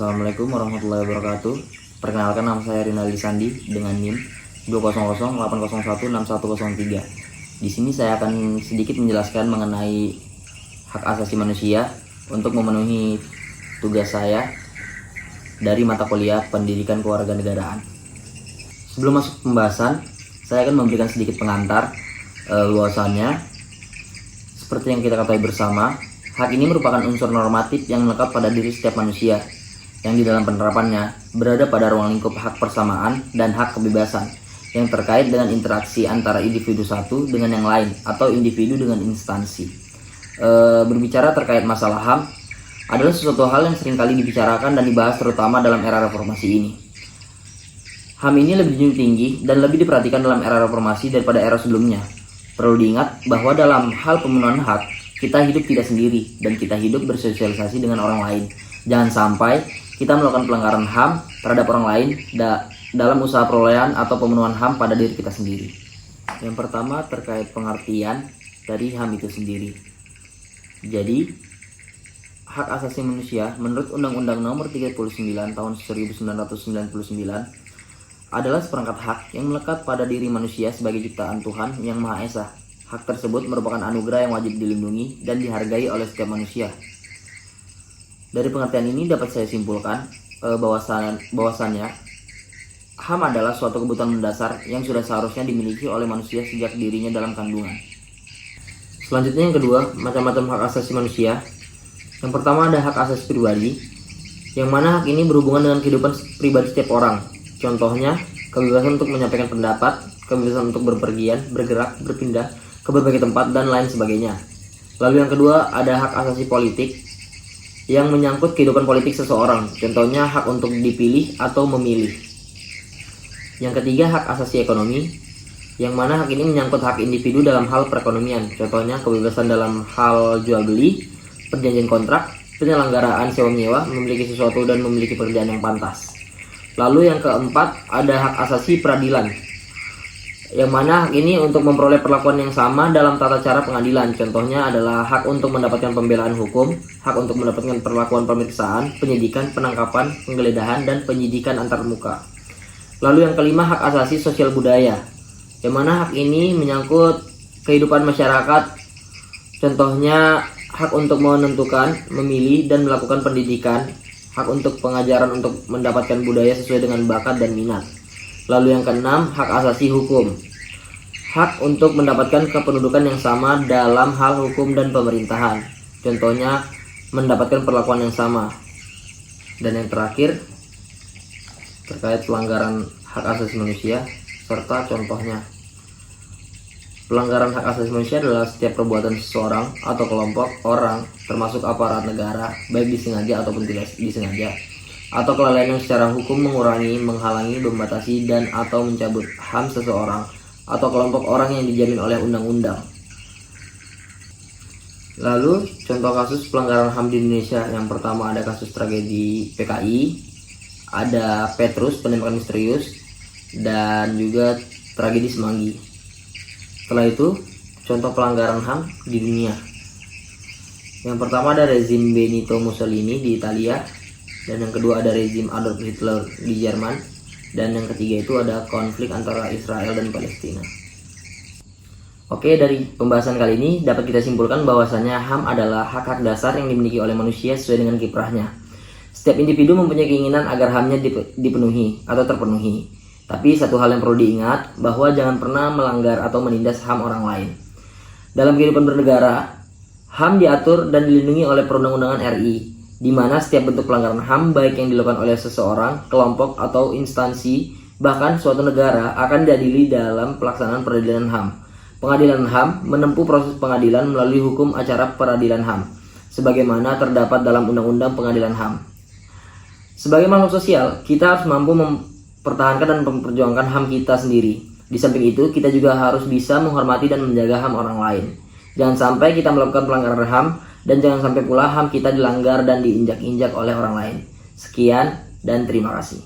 Assalamualaikum warahmatullahi wabarakatuh. Perkenalkan, nama saya Rinaldi Sandi dengan NIM 20080016103. Di sini saya akan sedikit menjelaskan mengenai hak asasi manusia untuk memenuhi tugas saya dari mata kuliah Pendidikan Kewarganegaraan. Sebelum masuk pembahasan, saya akan memberikan sedikit pengantar bahwasannya seperti yang kita ketahui bersama, hak ini merupakan unsur normatif yang melekat pada diri setiap manusia yang di dalam penerapannya berada pada ruang lingkup hak persamaan dan hak kebebasan yang terkait dengan interaksi antara individu satu dengan yang lain atau individu dengan instansi. Berbicara terkait masalah HAM adalah sesuatu hal yang seringkali dibicarakan dan dibahas terutama dalam era reformasi ini. HAM ini lebih junjung tinggi dan lebih diperhatikan dalam era reformasi daripada era sebelumnya. Perlu diingat bahwa dalam hal pemenuhan hak, kita hidup tidak sendiri dan kita hidup bersosialisasi dengan orang lain. Jangan sampai kita melakukan pelanggaran HAM terhadap orang lain dalam usaha perolehan atau pemenuhan HAM pada diri kita sendiri. Yang pertama terkait pengertian dari HAM itu sendiri. Jadi, hak asasi manusia menurut Undang-Undang Nomor 39 Tahun 1999 adalah seperangkat hak yang melekat pada diri manusia sebagai ciptaan Tuhan yang Maha Esa. Hak tersebut merupakan anugerah yang wajib dilindungi dan dihargai oleh setiap manusia. Dari pengertian ini dapat saya simpulkan bahwasannya HAM adalah suatu kebutuhan mendasar yang sudah seharusnya dimiliki oleh manusia sejak dirinya dalam kandungan. Selanjutnya yang kedua, macam-macam hak asasi manusia. Yang pertama ada hak asasi pribadi, yang mana hak ini berhubungan dengan kehidupan pribadi setiap orang. Contohnya, kebebasan untuk menyampaikan pendapat, kebebasan untuk berpergian, bergerak, berpindah ke berbagai tempat, dan lain sebagainya. Lalu yang kedua ada hak asasi politik, yang menyangkut kehidupan politik seseorang. Contohnya hak untuk dipilih atau memilih. Yang ketiga hak asasi ekonomi, yang mana hak ini menyangkut hak individu dalam hal perekonomian. Contohnya kebebasan dalam hal jual beli, perjanjian kontrak, penyelenggaraan sewa menyewa, memiliki sesuatu dan memiliki pekerjaan yang pantas. Lalu yang keempat ada hak asasi peradilan, yang mana hak ini untuk memperoleh perlakuan yang sama dalam tata cara pengadilan. Contohnya adalah hak untuk mendapatkan pembelaan hukum, hak untuk mendapatkan perlakuan pemeriksaan, penyidikan, penangkapan, penggeledahan, dan penyidikan antarmuka. Lalu yang kelima hak asasi sosial budaya, yang mana hak ini menyangkut kehidupan masyarakat. Contohnya hak untuk menentukan, memilih, dan melakukan pendidikan, hak untuk pengajaran untuk mendapatkan budaya sesuai dengan bakat dan minat. Lalu yang keenam, hak asasi hukum. Hak untuk mendapatkan kependudukan yang sama dalam hal hukum dan pemerintahan. Contohnya, mendapatkan perlakuan yang sama. Dan yang terakhir, terkait pelanggaran hak asasi manusia, serta contohnya. Pelanggaran hak asasi manusia adalah setiap perbuatan seseorang atau kelompok orang, termasuk aparat negara, baik disengaja ataupun tidak disengaja, atau kelalaian yang secara hukum mengurangi, menghalangi, membatasi, dan atau mencabut HAM seseorang atau kelompok orang yang dijamin oleh undang-undang. Lalu contoh kasus pelanggaran HAM di Indonesia, yang pertama ada kasus tragedi PKI, ada Petrus penembakan misterius, dan juga tragedi Semanggi. Setelah itu contoh pelanggaran HAM di dunia. Yang pertama ada rezim Benito Mussolini di Italia, dan yang kedua ada rezim Adolf Hitler di Jerman, dan yang ketiga itu ada konflik antara Israel dan Palestina. Oke, dari pembahasan kali ini dapat kita simpulkan bahwasanya HAM adalah hak-hak dasar yang dimiliki oleh manusia sesuai dengan kiprahnya. Setiap individu mempunyai keinginan agar HAM-nya dipenuhi atau terpenuhi. Tapi satu hal yang perlu diingat, bahwa jangan pernah melanggar atau menindas HAM orang lain. Dalam kehidupan bernegara, HAM diatur dan dilindungi oleh Perundang-undangan RI, di mana setiap bentuk pelanggaran HAM baik yang dilakukan oleh seseorang, kelompok, atau instansi, bahkan suatu negara akan diadili dalam pelaksanaan peradilan HAM. Pengadilan HAM menempuh proses pengadilan melalui hukum acara peradilan HAM, sebagaimana terdapat dalam Undang-Undang Pengadilan HAM. Sebagai makhluk sosial, kita harus mampu mempertahankan dan memperjuangkan HAM kita sendiri. Di samping itu, kita juga harus bisa menghormati dan menjaga HAM orang lain. Jangan sampai kita melakukan pelanggaran HAM, dan jangan sampai pula HAM kita dilanggar dan diinjak-injak oleh orang lain. Sekian dan terima kasih.